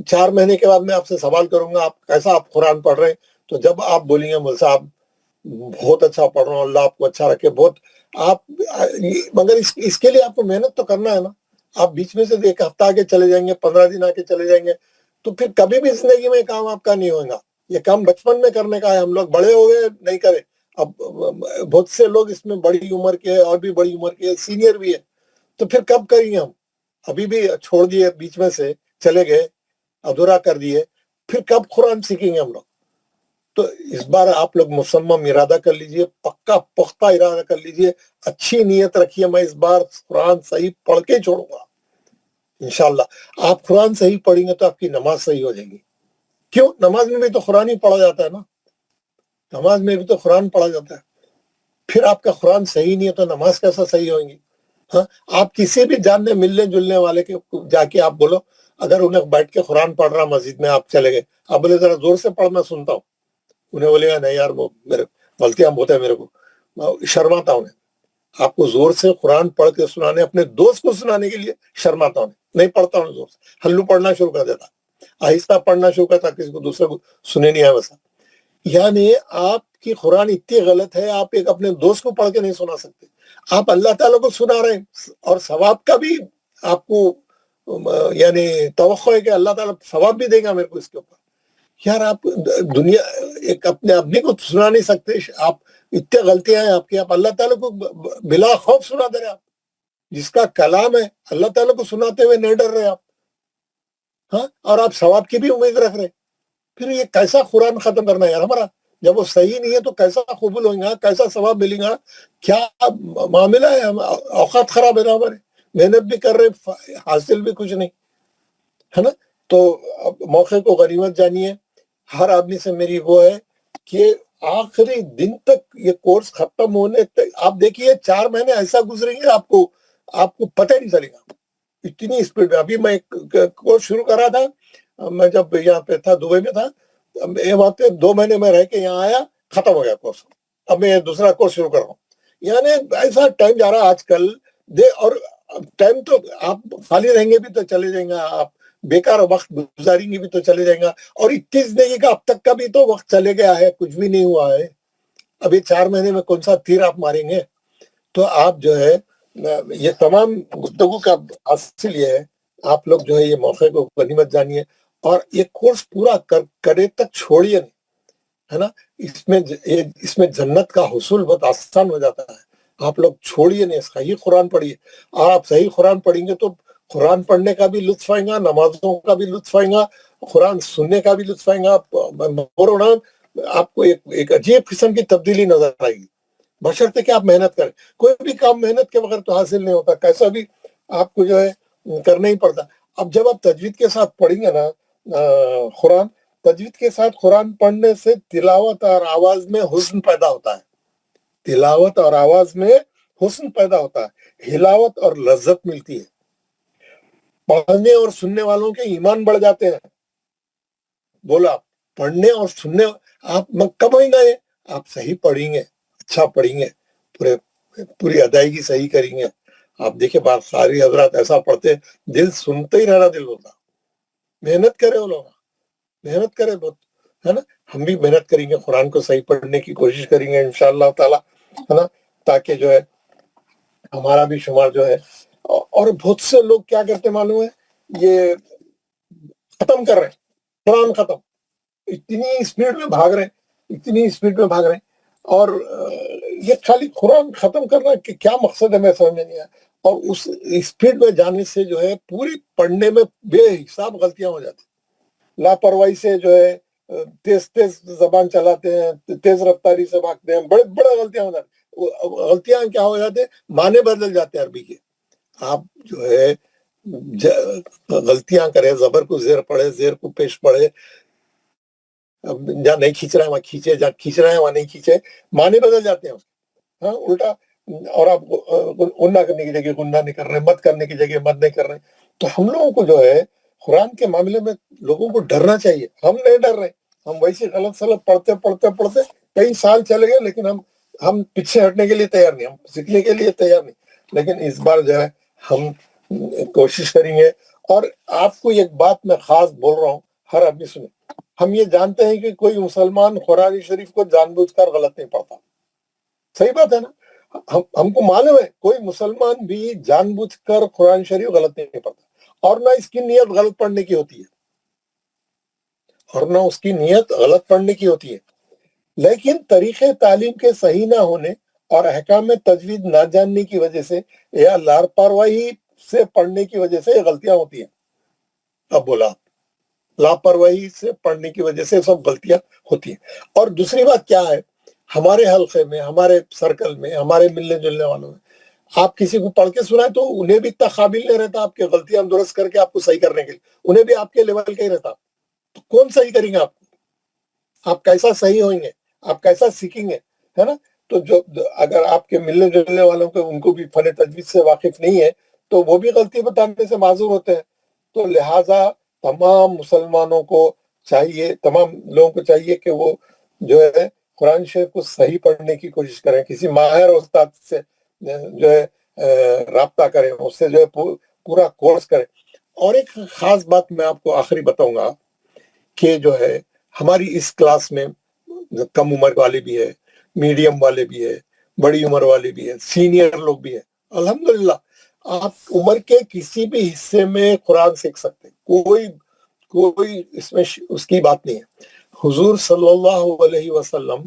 4 مہینے کے بعد میں آپ سے سوال کروں گا آپ کیسا آپ قرآن پڑھ رہے ہیں, تو جب آپ بولیں گے مول صاحب بہت اچھا پڑھ رہا ہوں, اللہ آپ کو اچھا رکھے بہت. آپ مگر اس کے لیے آپ کو محنت تو کرنا ہے نا. آپ بیچ میں سے 1 ہفتہ آگے چلے جائیں گے, 15 دن آگے چلے جائیں گے, تو پھر کبھی بھی زندگی میں کام آپ کا نہیں ہوگا. یہ کام بچپن میں کرنے کا ہے, ہم لوگ بڑے ہو گئے نہیں کرے. اب بہت سے لوگ اس میں بڑی عمر کے اور بھی بڑی عمر کے سینئر بھی ہے, تو پھر کب کریں گے ہم. ابھی بھی چھوڑ دیے, بیچ میں سے چلے گئے, ادھورا کر دیے, پھر کب قرآن سیکھیں گے ہم لوگ. تو اس بار آپ لوگ مصمم ارادہ کر لیجئے, پکا پختہ ارادہ کر لیجئے, اچھی نیت رکھیے, میں اس بار قرآن صحیح پڑھ کے چھوڑوں گا انشاءاللہ. آپ قرآن صحیح پڑھیں گے تو آپ کی نماز صحیح ہو جائے گی. کیوں, نماز میں بھی تو قرآن ہی پڑھا جاتا ہے نا, نماز میں بھی تو قرآن پڑھا جاتا ہے. پھر آپ کا قرآن صحیح نہیں ہے تو نماز کیسا صحیح ہوگی. ہاں, آپ کسی بھی جاننے ملنے جلنے والے کے جا کے آپ بولو, اگر انہیں بیٹھ کے قرآن پڑھ رہا مسجد میں, آپ چلے گئے, آپ بولے ذرا زور سے پڑھ میں سنتا ہوں, انہیں بولے گا نہیں یار وہ میرے غلطیاں بہت ہے, میرے کو شرماتا ہوں. آپ کو زور سے قرآن پڑھ کے سنانے, اپنے دوست کو سنانے کے لیے شرماتا ہوں, نہیں پڑھتا ہوں زور سے, ہلو پڑھنا شروع کر دیتا, آہستہ پڑھنا شروع کرتا, کسی کو دوسرے کو سنے نہیں آیا ویسا. یعنی آپ کی قرآن اتنی غلط ہے, آپ ایک اپنے دوست کو پڑھ کے نہیں سنا سکتے. آپ اللہ تعالیٰ کو سنا رہے ہیں, اور ثواب کا بھی آپ کو یعنی توقع ہے کہ اللہ تعالیٰ ثواب بھی دے گا میرے کو اس کے اوپر. یار آپ دنیا ایک اپنے اپنے کو سنا نہیں سکتے, آپ اتنے غلطیاں ہیں آپ کی, آپ اللہ تعالیٰ کو بلا خوف سنا دے رہے. آپ جس کا کلام ہے اللہ تعالیٰ کو سناتے ہوئے نہیں ڈر رہے آپ, ہاں, اور آپ ثواب کی بھی امید رکھ رہے. پھر یہ کیسا قرآن ختم کرنا ہے یار ہمارا, جب وہ صحیح نہیں ہے تو کیسا قبول ہوگا, کیسا ثواب ملے گا, کیا معاملہ ہے. اوقات خراب ہے نا ہمارے, محنت بھی کر رہے, حاصل بھی کچھ نہیں, ہے نا. تو موقع کو غنیمت جانیے. ہر آدمی سے میری وہ ہے کہ آخری دن تک یہ کورس ختم ہونے تک آپ دیکھیے 4 مہینے ایسا گزریں گے آپ کو پتہ نہیں چلے گا, اتنی اسپیڈ میں. ابھی میں کورس شروع کرا تھا, میں جب یہاں پہ تھا دبئی میں تھا, وہاں پہ 2 مہینے میں رہ کے یہاں آیا, ختم ہو گیا کورس. اب میں دوسرا کورس شروع کر رہا ہوں. یعنی ایسا ٹائم جا رہا آج کل اور ٹائم تو آپ خالی رہیں گے بھی تو چلے جائیں گا, آپ بیکار وقت گزاریں گے بھی تو چلے جائیں گا, اور 21 زندگی کا اب تک کا بھی تو وقت چلے گیا ہے, کچھ بھی نہیں ہوا ہے. ابھی 4 مہینے میں کون سا تیر آپ ماریں گے. تو آپ جو ہے یہ تمام گفتگو کا حاصل یہ ہے, آپ لوگ جو ہے یہ موقع کو غنیمت جانیے, اور یہ کورس پورا کرے تک چھوڑیے نہیں, ہے نا. اس میں جنت کا حصول بہت آسان ہو جاتا ہے. آپ لوگ چھوڑیے نہیں, صحیح قرآن پڑھیے. اور آپ صحیح قرآن پڑھیں گے تو قرآن پڑھنے کا بھی لطف آئے گا, نمازوں کا بھی لطف آئے گا, قرآن سننے کا بھی لطف آئے گا. آپ کو ایک عجیب قسم کی تبدیلی نظر آئے گی, بشرطے کہ آپ محنت کریں. کوئی بھی کام محنت کے بغیر تو حاصل نہیں ہوتا, کیسا بھی آپ کو جو ہے کرنا ہی پڑتا. اب جب آپ تجوید کے ساتھ پڑھیں گے نا قرآن, تجوید کے ساتھ قرآن پڑھنے سے تلاوت اور آواز میں حسن پیدا ہوتا ہے, تلاوت اور آواز میں حسن پیدا ہوتا ہے, ہلاوت اور لذت ملتی ہے. پڑھنے اور سننے والوں کے ایمان بڑھ جاتے ہیں. بولا پڑھنے اور سننے, آپ کب ہوئیں گے, آپ صحیح پڑھیں گے, اچھا پڑھیں گے, پوری ادائیگی صحیح کریں گے. آپ دیکھیں بات ساری حضرات ایسا پڑھتے دل سنتے ہی رہنا دل ہوتا. محنت کرے وہ لوگ, محنت کرے بہت, ہے نا. ہم بھی محنت کریں گے, قرآن کو صحیح پڑھنے کی کوشش کریں گے انشاءاللہ تعالی, ہے نا. تاکہ جو ہے ہمارا بھی شمار جو ہے. اور بہت سے لوگ کیا کرتے معلوم ہے, یہ ختم کر رہے ہیں قرآن ختم, اتنی اسپیڈ میں بھاگ رہے ہیں, اور یہ خالی قرآن ختم کرنا کہ کیا مقصد ہے میں سمجھ میں نہیں آیا. اور اس اسپیڈ میں جانے سے جو ہے پوری پڑھنے میں بے حساب غلطیاں ہو جاتی, لاپرواہی سے جو ہے تیز زبان چلاتے ہیں, تیز رفتاری سے بھاگتے ہیں, بڑے غلطیاں ہو جاتی. غلطیاں کیا ہو جاتے ہیں, معنی بدل جاتے ہیں عربی کے. آپ جو ہے غلطیاں کرے, زبر کو زیر پڑھے, زیر کو پیش پڑھے, جہاں نہیں کھینچ رہے ہیں وہاں کھینچے, جہاں کھینچ رہے ہیں وہاں نہیں کھینچے, معنی بدل جاتے ہیں. ہاں الٹا, اور آپ غنہ کرنے کی جگہ غنہ نہیں کر رہے, مد کرنے کی جگہ مد نہیں کر رہے. تو ہم لوگوں کو جو ہے قرآن کے معاملے میں لوگوں کو ڈرنا چاہیے. ہم نہیں ڈر رہے, ہم ویسے غلط سلط پڑھتے کئی سال چلے گئے, لیکن ہم پیچھے ہٹنے کے لیے تیار نہیں, ہم سیکھنے کے لیے تیار نہیں. لیکن اس بار جو ہے ہم کوشش کریں گے. اور آپ کو ایک بات میں خاص بول رہا ہوں, ہر آدمی سنیں. ہم یہ جانتے ہیں کہ کوئی مسلمان قرآن شریف کو جان بوجھ کر غلط نہیں پڑھتا, صحیح بات ہے نا. ہم کو معلوم ہے کوئی مسلمان بھی جان بوجھ کر قرآن شریف غلط نہیں پڑھتا, اور نہ اس کی نیت غلط پڑھنے کی ہوتی ہے, لیکن طریقے تعلیم کے صحیح نہ ہونے اور احکام میں تجوید نہ جاننے کی وجہ سے یا لاپرواہی سے پڑھنے کی وجہ سے یہ غلطیاں ہوتی ہیں. اب بولا, لاپرواہی سے پڑھنے کی وجہ سے سب غلطیاں ہوتی ہیں. اور دوسری بات کیا ہے, ہمارے حلقے میں, ہمارے سرکل میں, ہمارے ملنے جلنے والوں میں آپ کسی کو پڑھ کے سنائے تو انہیں بھی اتنا قابل نہیں رہتا آپ کے غلطیاں درست کر کے آپ کو صحیح کرنے کے لیے. انہیں بھی آپ کے لیول کا ہی رہتا. تو کون صحیح کریں گے آپ کیسا صحیح ہوئیں گے, آپ کیسا سیکھیں گے, ہے نا. تو جو اگر آپ کے ملنے جلنے والوں کو ان کو بھی فن تجوید سے واقف نہیں ہے تو وہ بھی غلطی بتانے سے معذور ہوتے ہیں. تو لہٰذا تمام مسلمانوں کو چاہیے, تمام لوگوں کو چاہیے کہ وہ جو ہے قرآن شریف کو صحیح پڑھنے کی کوشش کریں, کسی ماہر استاد سے جو ہے رابطہ کریں, اس سے جو ہے پورا کورس کریں. اور ایک خاص بات میں آپ کو آخری بتاؤں گا کہ جو ہے ہماری اس کلاس میں کم عمر والے بھی ہے, میڈیم والے بھی ہے, بڑی عمر والے بھی ہے, سینئر لوگ بھی ہیں. الحمدللہ آپ عمر کے کسی بھی حصے میں قرآن سیکھ سکتے ہیں, کوئی اس میں اس کی بات نہیں ہے. حضور صلی اللہ علیہ وسلم,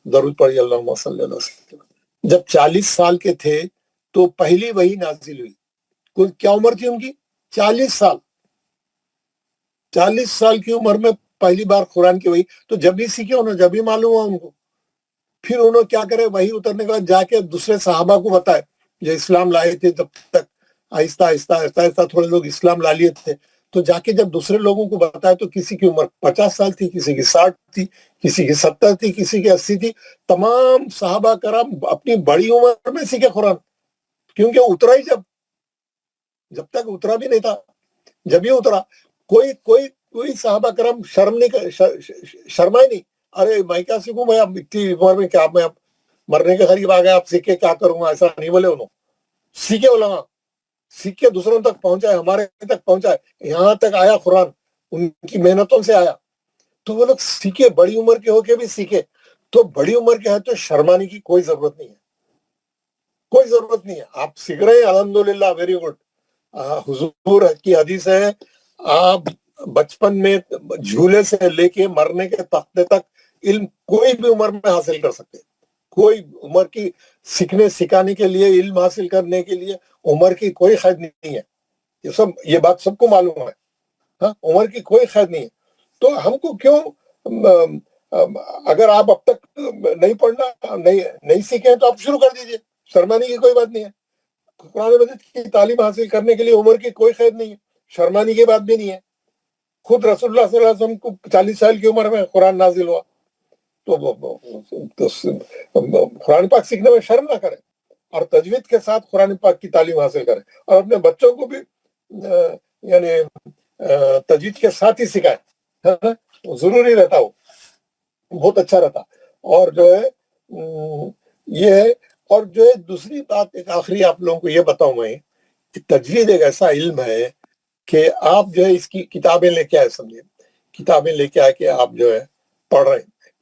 درود پڑھیے اللہم صلی اللہ علیہ وسلم, جب 40 سال کے تھے تو پہلی وحی نازل ہوئی. کیا عمر تھی ان کی؟ 40 سال. 40 سال کی عمر میں پہلی بار قرآن کی وحی. تو جب بھی سیکھے انہوں, جب بھی معلوم ہوا ان کو, پھر انہوں کیا کرے, وحی اترنے کے بعد جا کے دوسرے صحابہ کو بتائے جو اسلام لائے تھے. جب تک آہستہ آہستہ تھوڑے لوگ اسلام لا لیے تھے, تو جا کے جب دوسرے لوگوں کو بتایا تو کسی کی عمر 50 سال تھی, کسی کی 60 تھی, کسی کی 70 تھی, کسی کی 80 تھی. تمام صحابہ کرام اپنی بڑی عمر میں سیکھے قرآن, کیونکہ اترا ہی جب تک اترا بھی نہیں تھا, جب ہی اترا. کوئی صحابہ کرام شرمائے نہیں, ارے میں کیا سیکھوں بھائی, اب اتنی عمر میں کیا, میں اب مرنے کے قریب آ گیا, آپ سیکھ کے کیا کروں گا, ایسا نہیں بولے. انہوں سیکھے, علماء سیکھ کے دوسروں تک پہنچائے, ہمارے تک پہنچائے, یہاں تک آیا قرآن ان کی محنتوں سے آیا. تو وہ لوگ سیکھے, بڑی عمر کے ہو کے بھی سیکھے. تو بڑی عمر کے ہے تو شرمانے کی کوئی ضرورت نہیں ہے, کوئی ضرورت نہیں ہے. آپ سیکھ رہے ہیں, الحمدللہ, ویری گڈ. حضور کی حدیث ہے, آپ بچپن میں جھولے سے لے کے مرنے کے تختے تک علم کوئی بھی عمر میں حاصل کر سکتے. کوئی عمر کی سیکھنے سکھانے کے لیے, علم حاصل کرنے کے لیے عمر کی کوئی قید نہیں ہے. یہ بات سب کو معلوم ہے. ہاں, عمر کی کوئی قید نہیں ہے. تو ہم کو کیوں, اگر آپ اب تک نہیں پڑھنا, نہیں سیکھیں تو آپ شروع کر دیجئے, شرمانے کی کوئی بات نہیں ہے. قرآن مجید کی تعلیم حاصل کرنے کے لیے عمر کی کوئی قید نہیں ہے, شرمانے کی بات بھی نہیں ہے. خود رسول اللہ صلی اللہ علیہ وسلم کو 40 سال کی عمر میں قرآن نازل ہوا. تو قرآن پاک سیکھنے میں شرم نہ کریں, اور تجوید کے ساتھ قرآن پاک کی تعلیم حاصل کریں, اور اپنے بچوں کو بھی یعنی تجوید کے ساتھ ہی سکھائیں. ضروری رہتا, وہ بہت اچھا رہتا. اور جو ہے یہ ہے. اور جو ہے دوسری بات, ایک آخری آپ لوگوں کو یہ بتاؤں میں کہ تجوید ایک ایسا علم ہے کہ آپ جو ہے اس کی کتابیں لے کے آئے, سمجھے, کتابیں لے کے آ کے آپ جو ہے پڑھ رہے ہیں.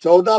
14,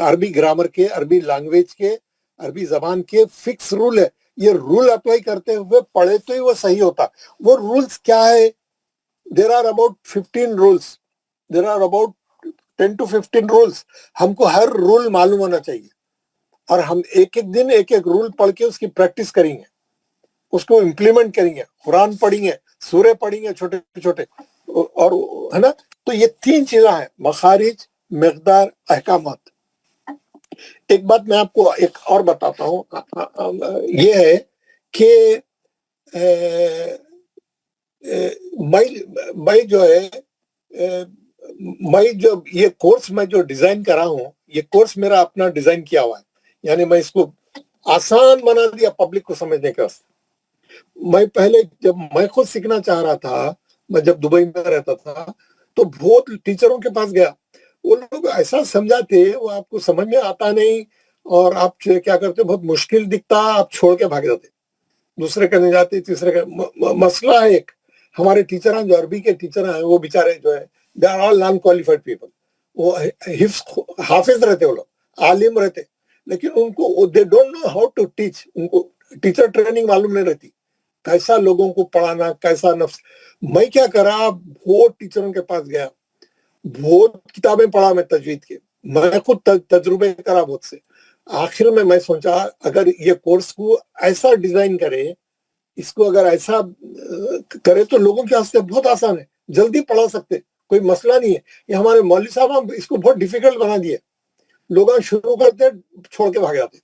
عربی گرامر کے، عربی لینگویج کے، عربی زبان کے فکس رول ہے. یہ رول اپلائی کرتے ہوئے پڑھے تو ہی وہ صحیح ہوتا. وہ رولز کیا ہے؟ There are about 15 rules, there are about 10 to 15 rules. ہم کو ہر رول معلوم ہونا چاہیے، اور ہم ایک ایک دن ایک ایک رول پڑھ کے اس کی پریکٹس کریں گے، اس کو امپلیمنٹ کریں گے، قرآن پڑھیں گے، سورے پڑھیں گے چھوٹے چھوٹے، اور ہے نا. تو یہ 3 چیزیں ہیں: مخارج، مقدار، احکامات. ایک بات میں آپ کو ایک اور بتاتا ہوں، یہ ہے کہ میں جو ہے میں جو یہ کورس میں جو ڈیزائن کرا ہوں، یہ کورس میرا اپنا ڈیزائن کیا ہوا ہے. یعنی میں اس کو آسان بنا دیا پبلک کو سمجھنے کے واسطے. میں پہلے جب میں خود سیکھنا چاہ رہا تھا، میں جب دبئی میں رہتا تھا، تو بہت ٹیچروں کے پاس گیا. وہ لوگ ایسا سمجھاتے، وہ آپ کو سمجھ میں آتا نہیں، اور آپ کیا کرتے، بہت مشکل دکھتا، آپ چھوڑ کے بھاگ جاتے، دوسرے کرنے جاتے، تیسرے کا. مسئلہ ہے ایک، ہمارے ٹیچر ہیں جو عربی کے ٹیچر ہیں، وہ بیچارے جو ہے they are all non qualified people. وہ حافظ رہتے، وہ لوگ عالم رہتے، لیکن ان کو they don't know how to teach. ان کو ٹیچر ٹریننگ معلوم نہیں رہتی، کیسا لوگوں کو پڑھانا، کیسا نفس. میں کیا کرا، بہت ٹیچروں کے پاس گیا، بہت کتابیں پڑھا میں تجوید کے، میں خود تجربے کرا بہت سے. آخر میں سوچا اگر یہ کورس کو ایسا ڈیزائن کرے، اس کو اگر ایسا کرے تو لوگوں کے واسطے بہت آسان ہے، جلدی پڑھا سکتے، کوئی مسئلہ نہیں ہے. یہ ہمارے مولوی صاحب ہم اس کو بہت ڈیفیکلٹ بنا دیے. لوگ شروع کرتے چھوڑ کے بھاگ جاتے.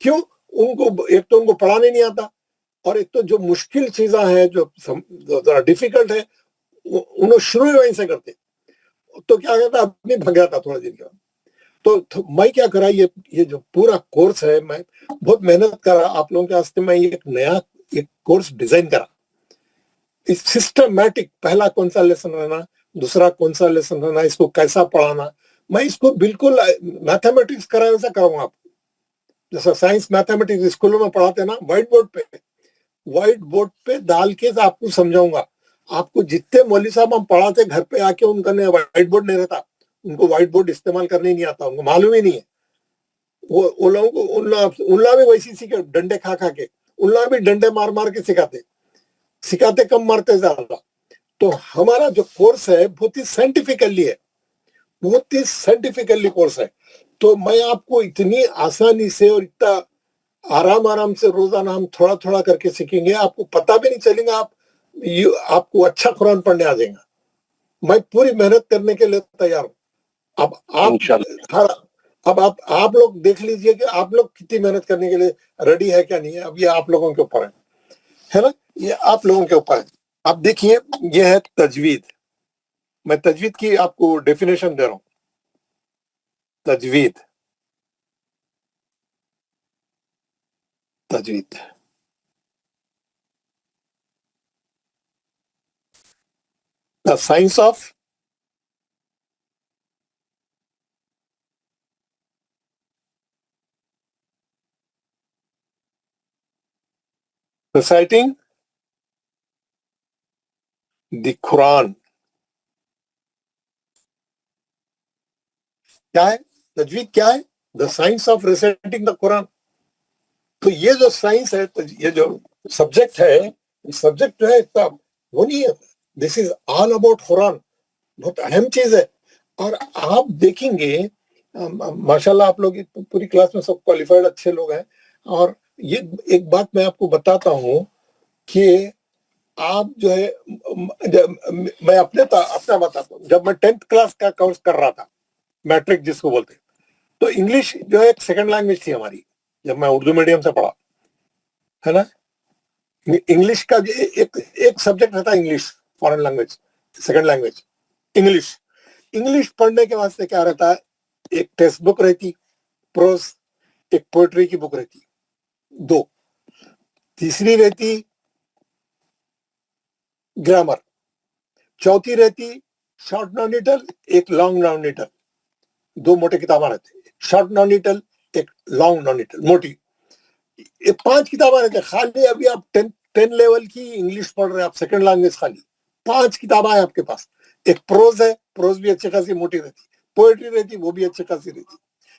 کیوں؟ ان کو ایک تو ان کو پڑھانے نہیں آتا، اور ایک تو جو مشکل چیزیں ہیں، جو ذرا ڈیفیکلٹ ہے، انہوں شروع ہی وہیں سے کرتے. تو کیا کہتا، آدمی بھگ جاتا تھوڑا دن کے بعد. تو میں کیا کرا، یہ جو پورا کورس ہے، میں بہت محنت کرا آپ لوگوں کے واسطے. میں ایک نیا ایک کورس ڈیزائن کرا، سسٹمیٹک. پہلا کون سا لیسن رہنا، دوسرا کون سا لیسن رہنا، اس کو کیسا پڑھانا. میں اس کو بالکل میتھمیٹکس کرا ویسا کراؤں آپ، جیسا سائنس میتھمیٹکس اسکولوں میں پڑھاتے نا، وائٹ بورڈ پہ ڈال کے آپ کو سمجھاؤں گا. آپ کو جتنے مولوی صاحب ہم پڑھاتے گھر پہ آ کے، ان کا وائٹ بورڈ نہیں رہتا، ان کو وائٹ بورڈ استعمال کرنے نہیں آتا، ان کو معلوم ہی نہیں ہے. وہ لوگوں کو اللہ بھی ویسی سیکھے، ڈنڈے کھا کے، اللہ بھی ڈنڈے مار مار کے سکھاتے کم، مارتے زیادہ. تو ہمارا جو کورس ہے بہت ہی سائنٹیفکلی ہے، بہت ہی سائنٹیفکلی کورس ہے. تو میں آپ کو اتنی آسانی سے اور اتنا آرام سے روزانہ ہم تھوڑا تھوڑا کر کے سیکھیں گے، آپ کو پتہ بھی نہیں چلے گا، آپ کو اچھا قرآن پڑھنے آ جائے گا. میں پوری محنت کرنے کے لیے تیار ہوں. اب آپ لوگ دیکھ لیجئے کہ آپ لوگ کتنی محنت کرنے کے لیے ریڈی ہے کیا نہیں ہے. اب یہ آپ لوگوں کے اوپر ہے نا، یہ آپ لوگوں کے اوپر ہے. آپ دیکھیے، یہ ہے تجوید. میں تجوید کی آپ کو ڈیفینیشن دے رہا ہوں. تجوید the science of reciting the Quran. کیا ہے تجوید؟ کیا ہے؟ the science of reciting the Quran. تو یہ جو سائنس ہے، یہ جو سبجیکٹ ہے، سبجیکٹ جو ہے اتنا وہ نہیں ہے. دس از آل اباؤٹ قرآن. بہت اہم چیز ہے. اور آپ دیکھیں گے ماشاءاللہ آپ لوگ پوری کلاس میں سب کوالیفائڈ اچھے لوگ ہیں. اور یہ ایک بات میں آپ کو بتاتا ہوں کہ آپ جو ہے، میں اپنا بتاتا ہوں. جب میں 10th کلاس کا کورس کر رہا تھا، میٹرک جس کو بولتے، تو انگلش جو ہے ایک سیکنڈ لینگویج تھی ہماری. جب میں اردو میڈیم سے پڑھا ہے نا، انگلش کا ایک سبجیکٹ رہتا English, foreign language, second language English پڑھنے کے واسطے کیا رہتا ہے، ایک ٹیکسٹ بک رہتی پروز، ایک پوئٹری کی بک رہتی 2، تیسری رہتی گرامر، چوتھی رہتی شارٹ نانیٹل، ایک لانگ نانیٹل. 2 موٹے کتابیں رہتے، شارٹ نانیٹل، ایک لانگ نانیٹل موٹی. یہ 5 کتابیں رہتے خالی. ابھی آپ 10 لیول کی انگلش پڑھ رہے ہیں، آپ سیکنڈ لینگویج، خالی 5 کتابیں ہیں آپ کے پاس. ایک پروز ہے، پروز بھی اچھی خاصی موٹی رہتی، پوئٹری رہتی، وہ بھی اچھی خاصی رہتی.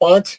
5,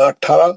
18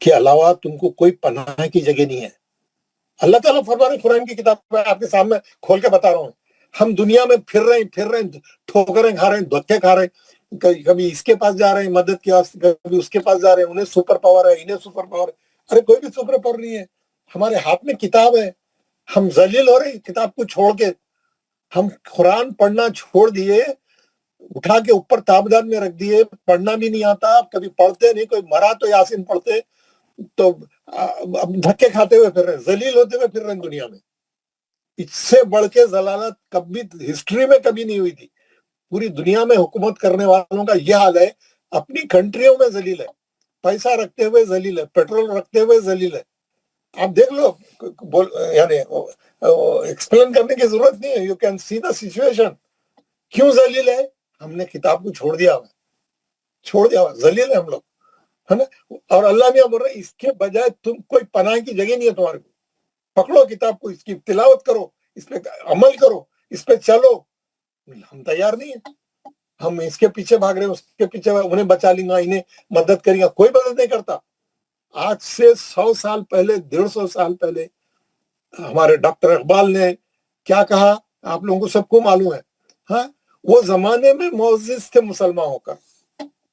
کے علاوہ تم کو کوئی پناہ کی جگہ نہیں ہے. اللہ تعالیٰ فرما رہے ہیں قرآن کی کتاب میں آپ کے سامنے کھول کے بتا رہا ہوں. ہم دنیا میں پھر رہے ہیں, ٹھوکریں کھا رہے ہیں, دھکے کھا رہے ہیں, کبھی اس کے پاس جا رہے ہیں مدد کے واسطے, کبھی اس کے پاس جا رہے ہیں, انہیں سپر پاور ہے, انہیں سپر پاور ہے. ارے کوئی بھی سپر پاور نہیں ہے, ہمارے ہاتھ میں کتاب ہے. ہم ذلیل ہو رہے ہیں کتاب کو چھوڑ کے. ہم قرآن پڑھنا چھوڑ دیے, اٹھا کے اوپر تابدان میں رکھ دیے, پڑھنا بھی نہیں آتا, کبھی پڑھتے نہیں, کوئی مرا تو یاسین پڑھتے, تو اب دھکے کھاتے ہوئے پھر رہے ہیں, ذلیل ہوتے ہوئے پھر رہے ہیں دنیا میں. اس سے بڑھ کے ضلالت کبھی ہسٹری میں کبھی نہیں ہوئی تھی. پوری دنیا میں حکومت کرنے والوں کا یہ حال ہے, اپنی کنٹریوں میں ذلیل ہے, پیسہ رکھتے ہوئے ذلیل ہے, پیٹرول رکھتے ہوئے ذلیل ہے. آپ دیکھ لو, یعنی ایکسپلین کرنے کی ضرورت نہیں ہے, you can see the situation. کیوں ذلیل ہے؟ ہم نے کتاب کو چھوڑ دیا ہوا, ذلیل ہے ہم لوگ, ہے نا. اور اللہ میاں بول رہے ہیں اس کے بجائے تم کوئی پناہ کی جگہ نہیں ہے تمہارے کو. پکڑو کتاب کو, اس کی تلاوت کرو, اس پہ عمل کرو, اس پہ چلو. ہم تیار نہیں ہیں, ہم اس کے پیچھے بھاگ رہے ہیں, اس کے پیچھے, انہیں بچا لیں گا, انہیں مدد کریں گا. کوئی مدد نہیں کرتا. آج سے 100 سال پہلے, 150 سال پہلے ہمارے ڈاکٹر اقبال نے کیا کہا آپ لوگوں کو سب کو معلوم ہے. ہاں, وہ زمانے میں معزز تھے مسلمان ہو کر,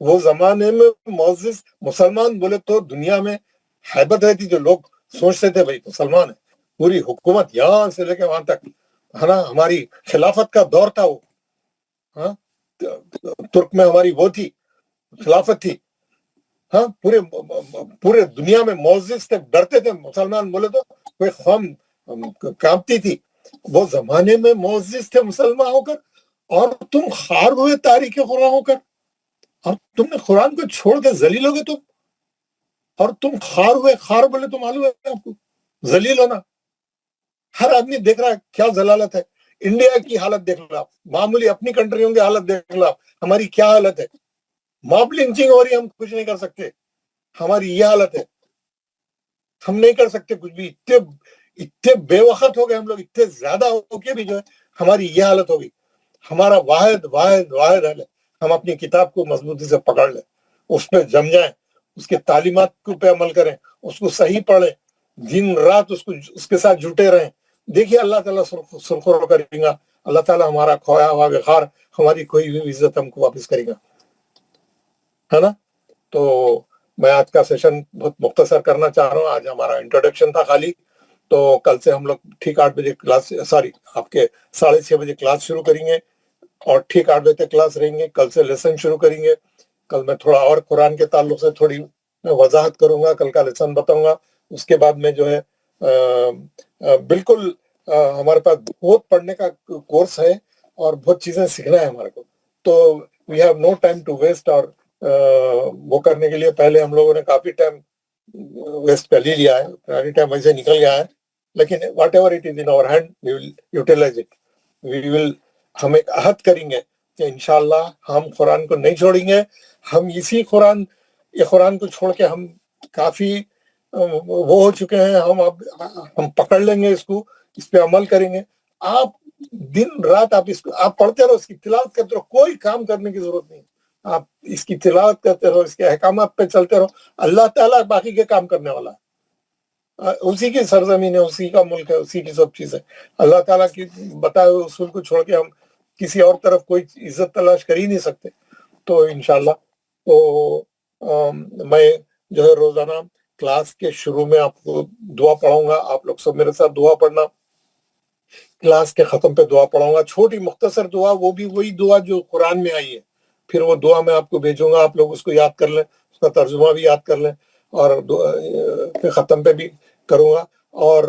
وہ زمانے میں معزز مسلمان بولے تو دنیا میں ہیبت رہتی, جو لوگ سوچتے تھے بھائی مسلمان ہے, پوری حکومت یہاں سے لے کے وہاں تک, ہے نا. ہماری خلافت کا دور تھا وہ, ہاں, ترک میں ہماری وہ تھی, خلافت تھی. ہاں, پورے دنیا میں معزز تھے, ڈرتے تھے مسلمان بولے تو, کوئی قوم کانپتی تھی. وہ زمانے میں معزز تھے مسلمان ہو کر, اور تم خار ہوئے تاریخ قرآن ہو کر, اور تم نے قرآن کو چھوڑ کے ذلیل ہو گئے تم. اور تم خار ہوئے, خار بولے تو معلوم ہے آپ کو ذلیل ہونا. ہر آدمی دیکھ رہا ہے کیا ضلالت ہے. انڈیا کی حالت دیکھ لو آپ, معمولی اپنی کنٹریوں کی حالت دیکھ لو آپ, ہماری کیا حالت ہے. ماب لنچنگ ہو رہی ہے, ہم کچھ نہیں کر سکتے, ہماری یہ حالت ہے. ہم نہیں کر سکتے کچھ بھی, اتنے بے وقت ہو گئے ہم لوگ, اتنے زیادہ ہو کے بھی جو ہے ہماری یہ حالت ہوگی. ہمارا واحد واحد واحد حل ہے, ہم اپنی کتاب کو مضبوطی سے پکڑ لیں, اس پہ جم جائیں, اس کے تعلیمات پہ عمل کریں, اس کو صحیح پڑھیں, دن رات اس کے ساتھ جٹے رہیں. دیکھیے اللہ تعالیٰ سرخرو کرے گا, اللہ تعالیٰ ہمارا کھویا ہوا وقار, ہماری کھوئی ہوئی عزت ہم کو واپس کرے گا, ہے نا. تو میں آج کا سیشن بہت مختصر کرنا چاہ رہا ہوں. آج ہمارا انٹروڈکشن تھا خالی, تو کل سے ہم لوگ ٹھیک 8 بجے کلاس, آپ کے 6:30 بجے کلاس شروع کریں گے, اور ٹھیک 8 بجے تک کلاس رہیں گے. کل سے لیسن شروع کریں گے. کل میں تھوڑا اور قرآن کے تعلق سے تھوڑی وضاحت کروں گا, کل کا لیسن بتاؤں گا. اس کے بعد میں جو ہے بالکل ہمارے پاس بہت پڑھنے کا کورس ہے, اور بہت چیزیں سیکھنا ہے ہمارے کو. تو we have no time to waste, اور وہ کرنے کے لیے پہلے ہم لوگوں نے کافی ٹائم ویسٹ کر ہی لیا ہے, کافی ٹائم ویسے نکل گیا ہے, لیکن whatever it is in our hand we will utilize it. ہم ایک عہد کریں گے کہ انشاءاللہ ہم قرآن کو نہیں چھوڑیں گے. ہم اسی قرآن کو چھوڑ کے ہم کافی وہ ہو چکے ہیں, ہم پکڑ لیں گے اس کو, اس پہ عمل کریں گے. آپ دن رات آپ پڑھتے رہو, اس کی تلاوت کرتے رہو, کوئی کام کرنے کی ضرورت نہیں. آپ اس کی تلاوت کرتے رہو, اس کے احکامات پہ چلتے رہو. اللہ تعالیٰ باقی کے کام کرنے والا ہے, اسی کی سرزمین ہے, اسی کا ملک ہے, اسی کی سب چیز ہے. اللہ تعالیٰ کی بتائے ہوئے اصول کو چھوڑ کے ہم کسی اور طرف کوئی عزت تلاش کر ہی نہیں سکتے. تو انشاءاللہ تو میں جو ہے روزانہ کلاس کے شروع میں آپ کو دعا پڑھاؤں گا. آپ لوگ سب میرے ساتھ دعا پڑھنا. کلاس کے ختم پہ دعا پڑھاؤں گا, چھوٹی مختصر دعا, وہ بھی وہی دعا جو قرآن میں آئی ہے. پھر وہ دعا میں آپ کو بھیجوں گا, آپ لوگ اس کو یاد کر لیں, اس کا ترجمہ بھی یاد کر لیں, اور ختم پہ بھی کروں گا. اور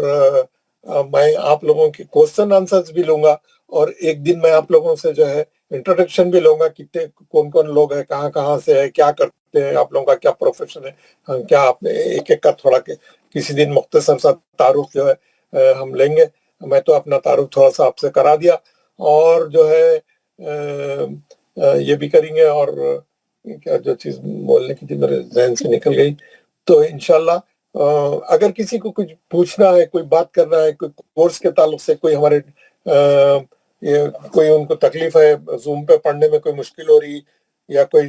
میں آپ لوگوں کے کوسچن آنسرز بھی لوں گا, اور ایک دن میں آپ لوگوں سے جو ہے انٹروڈکشن بھی لوں گا, کتنے کون کون لوگ ہیں, کہاں سے ہے, کیا کرتے ہیں, آپ لوگوں کا کیا پروفیشن ہے, کیا آپ نے ایک ایک کا تھوڑا کسی دن مختصر سا تعارف جو ہے ہم لیں گے. میں تو اپنا تعارف تھوڑا سا آپ سے کرا دیا, اور جو ہے یہ بھی کریں گے. اور کیا جو چیز بولنے کی تھی میرے ذہن سے نکل گئی. تو انشاءاللہ اگر کسی کو کچھ پوچھنا ہے, کوئی بات کرنا ہے, کوئی کورس کے تعلق سے, کوئی ہمارے کوئی ان کو تکلیف ہے زوم پہ پڑھنے میں, کوئی مشکل ہو رہی, یا کوئی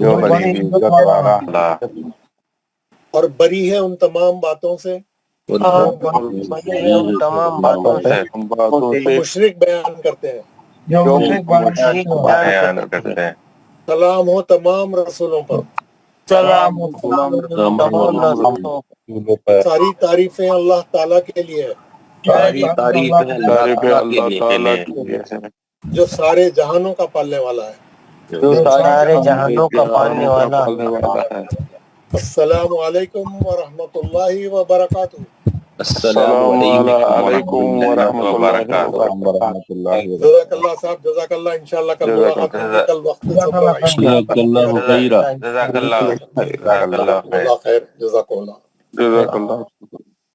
جو بڑی عزت والا اللہ اور بری ہے ان تمام باتوں سے تمام باتوں سے باتوں سے مشرک بیان کرتے ہیں. جو بیان کرتے ہیں. سلام ہو تمام رسولوں پر. سلام تمام رسولوں پر. ساری تعریفیں اللہ تعالیٰ کے لیے ہے ساری تعریف تعریف اللہ تعالیٰ کے لیے ہے جو سارے جہانوں کا پالنے والا ہے. جو سارے جہانوں کا پالنے والا ہے. السلام علیکم ورحمۃ اللہ وبرکاتہ. السلام علیکم ورحمۃ اللہ وبرکاتہ. جزاک اللہ صاحب, جزاک اللہ. انشاءاللہ کل ملاقات ہوگی. کل وقت سے جزاک اللہ خیرہ. جزاک اللہ اللہ خیر. جزاک اللہ. جزاک اللہ.